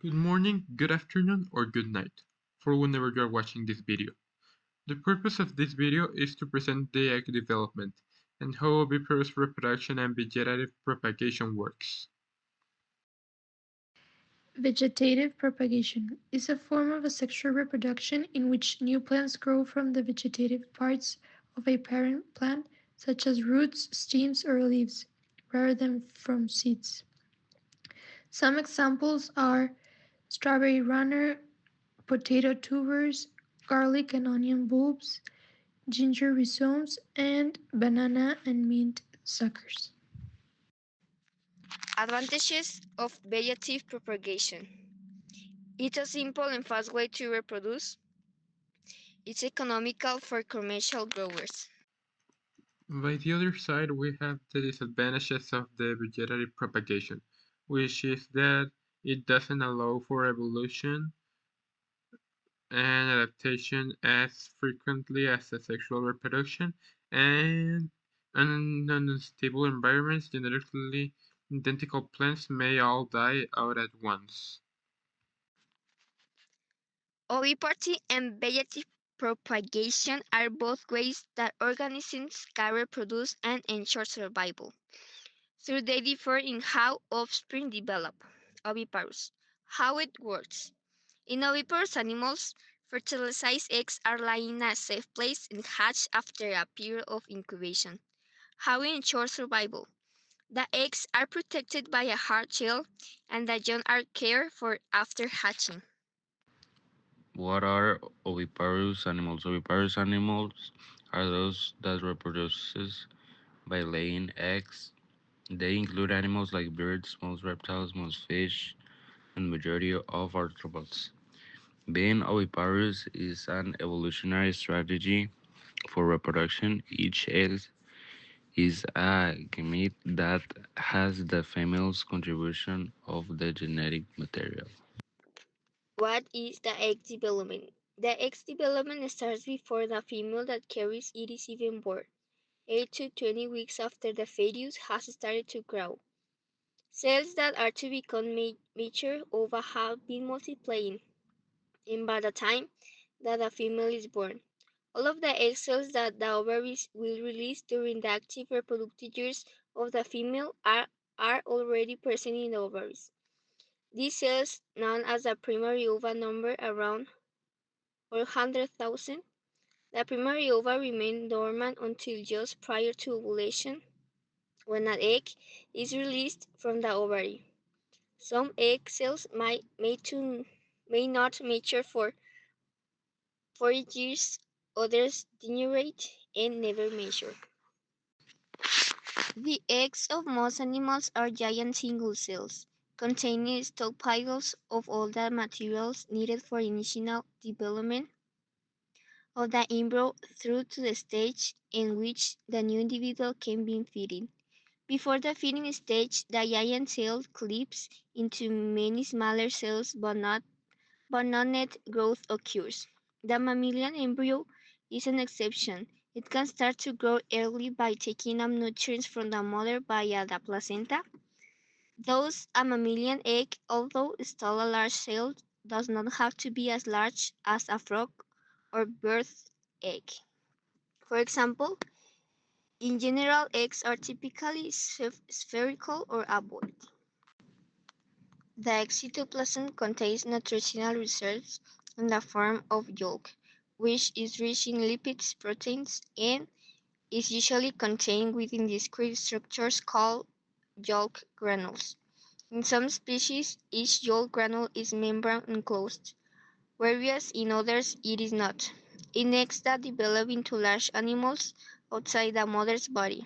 Good morning, good afternoon, or good night, for whenever you are watching this video. The purpose of this video is to present the egg development and how oviparous reproduction and vegetative propagation works. Vegetative propagation is a form of asexual reproduction in which new plants grow from the vegetative parts of a parent plant, such as roots, stems, or leaves, rather than from seeds. Some examples are strawberry runner, potato tubers, garlic and onion bulbs, ginger rhizomes, and banana and mint suckers. Advantages of vegetative propagation. It's a simple and fast way to reproduce. It's economical for commercial growers. By the other side, we have the disadvantages of the vegetative propagation, which is that it doesn't allow for evolution and adaptation as frequently as asexual reproduction, and in unstable environments, genetically identical plants may all die out at once. Oviparity and vegetative propagation are both ways that organisms can reproduce and ensure survival, though they differ in how offspring develop. Oviparous. How it works. In oviparous animals, fertilized eggs are laid in a safe place and hatch after a period of incubation. How it ensures survival. The eggs are protected by a hard shell and the young are cared for after hatching. What are oviparous animals? Oviparous animals are those that reproduces by laying eggs. They include animals like birds, most reptiles, most fish, and majority of arthropods. Being oviparous is an evolutionary strategy for reproduction. Each egg is a gamete that has the female's contribution of the genetic material. What is the egg development? The egg development starts before the female that carries it is even born, 8 to 20 weeks after the fetus has started to grow. Cells that are to become mature ova have been multiplying, and by the time that the female is born, all of the egg cells that the ovaries will release during the active reproductive years of the female are already present in the ovaries. These cells, known as the primary ova, number around 400,000. The primary ova remain dormant until just prior to ovulation, when an egg is released from the ovary. Some egg cells may not mature for 40 years, others degenerate and never mature. The eggs of most animals are giant single cells, containing stockpiles of all the materials needed for initial development of the embryo through to the stage in which the new individual can be feeding. Before the feeding stage, the giant cell clips into many smaller cells, but no net growth occurs. The mammalian embryo is an exception. It can start to grow early by taking up nutrients from the mother via the placenta. Thus, a mammalian egg, although still a large cell, does not have to be as large as a frog or bird egg. For example, in general, eggs are typically spherical or ovoid. The egg cytoplasm contains nutritional reserves in the form of yolk, which is rich in lipids, proteins, and is usually contained within discrete structures called yolk granules. In some species, each yolk granule is membrane enclosed, whereas in others it is not. In eggs that develop into large animals outside the mother's body,